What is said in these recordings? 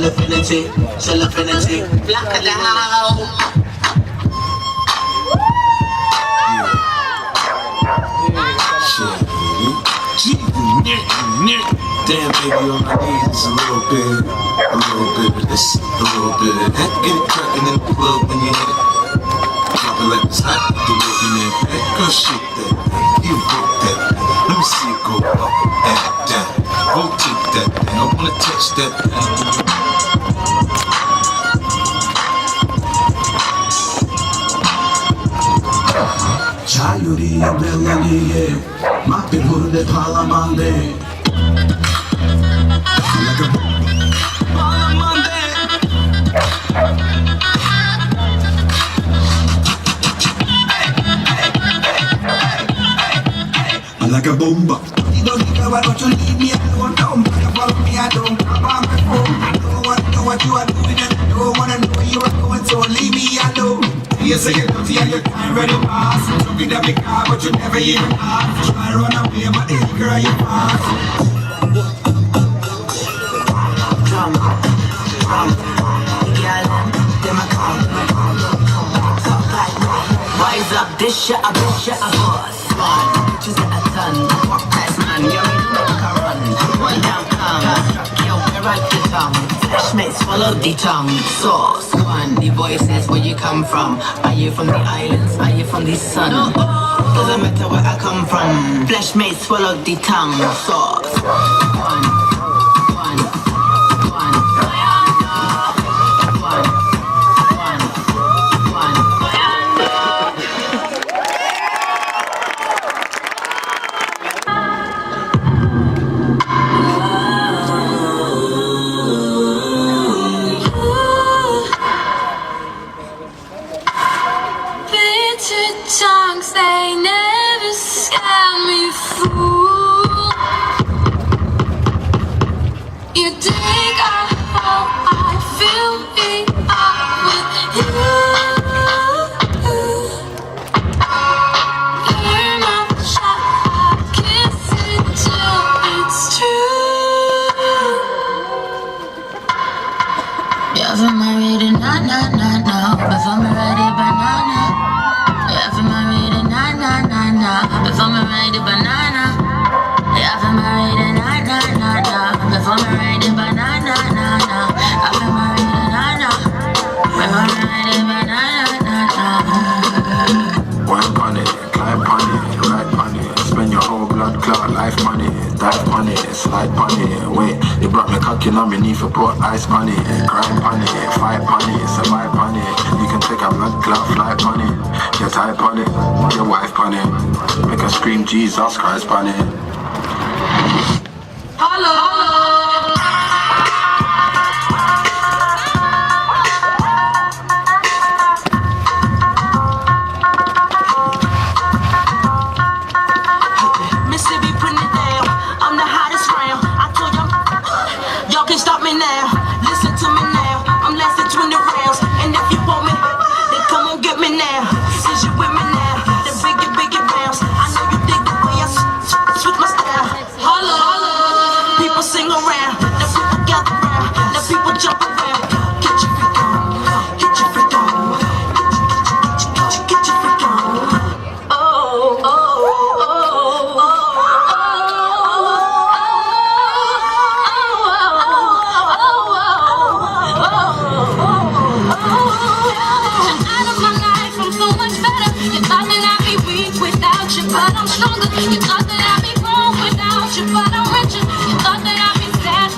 Shell affinity, black and out. Damn, baby, on my knees is a little bit of this, a little bit of that. Get it crackin' in the club when you hit it. Drop it like it's hot, the way in there. That girl, shake that thing, you broke that thing. Let me see it go up and down. Rotate that thing, I wanna touch that thing. 자유리에 멜로디에 맛빛 부르는 팔라만데 like a bomba. You don't think why don't you leave me alone? Don't follow me, I don't come on my phone. I don't want to know what you are doing and I don't wanna know where you are going, so leave me alone. You say you're dirty and you can't ready pass. You took it up the car, but you never even ask. You try to run away, but the girl you pass. Rise up, this shit, I bet you a boss. Bitches at a ton, that's man, you're like a run. One down, yo, right the tongue. Flashmates follow the tongue. Sauce, one, the boy says where you come from. Are you from the islands? Are you from the sun? Doesn't matter where I come from. Flashmates follow the tongue. Sauce, one. Tongues, they never scare me, fool. You dig how I feel me up with you. You're my shot, I kiss it till it's true. You're from my reading, no. Before me ready, banana. Yeah, for my reading, na. Before me ride the banana. Yeah, for my reading, na. Before me ride the banana, na. Yeah, for my reading, na. Before me ride the banana, Wine on it, climb on it, ride on it. Spend your whole blood clot, life money. Dive on it, slide on it. Wait, you brought me cocking on me knee for put ice on it. Grind on it, fight on it, survive on it. You can take a blood clot, flight on it. Your type on it, your wife on it. Make her scream Jesus Christ on it. Hello. Mississippi putting it down. I'm the hottest round. I told y'all can stop me now. Listen to me now. I'm lasting 20 rounds. And if you want me, then come on get me now. Since you with me now, the biggie bounce. I know you dig the way I switch my style. Holla, people sing around. Now people gather round. Now people jump around. Get your freak on. Get your freak on. Get your freak on. But I'm stronger. You thought that I'd be broke without you, but I'm richer. You thought that I'd be sad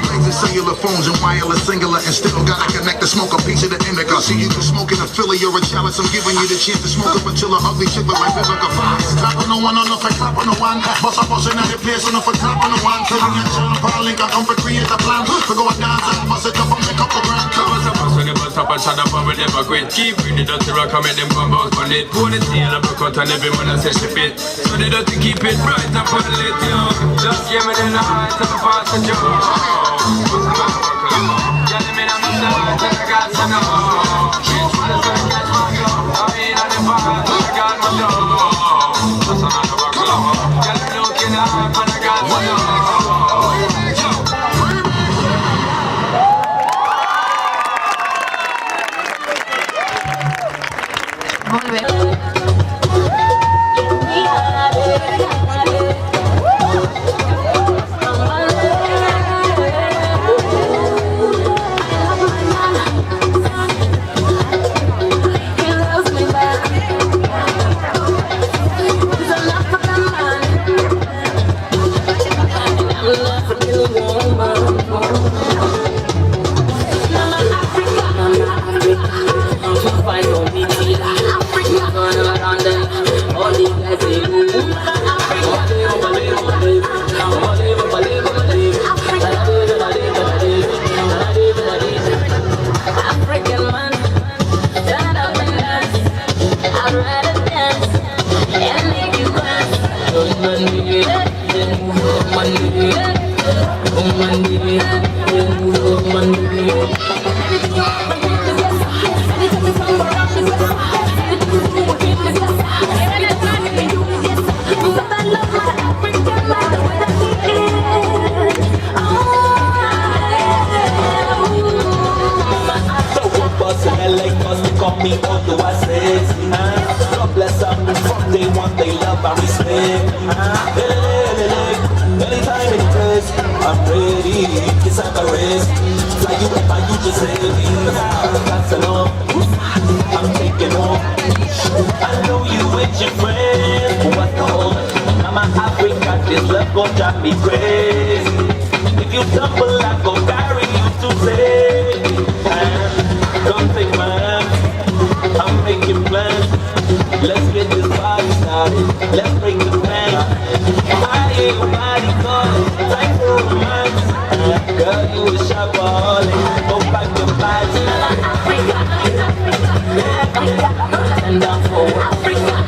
blazing cellular phones and wireless singular, and still gotta connect to smoke a piece of the indica. See, you can smoke in a Philly or a chalice. I'm giving you the chance to smoke up until an ugly chick look like Vivica Fox. Clap on the one, on the clap on the one. Bust up, bustin' at the place on the clap on the one. Killing your John Paul Link, I come for create a plan. For go and dance and bust it up and make up a grand. Covers a bus when they bust up and shut up and we never quit. Keep bring the dirty rock and make them come out on it. Pour the tail and broke out and everyone else says she fit. So they dirty keep it bright up and lit, yo. Just give me the light and pass the joe. Yeah, they made a mess of light and I got to know. She's trying to catch my glow. I mean, I didn't buy it, I got my dough. That's another buckle. Yeah, they looking up and I got to know. Drive me crazy. If you stumble, I go carry you to safety. Don't take my hand, I'm making plans. Let's get this party started. Let's break the plan. I hear your body calling, time for romance. Girl, you a shopaholic. Go back your bags. And down for Africa.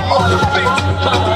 All the things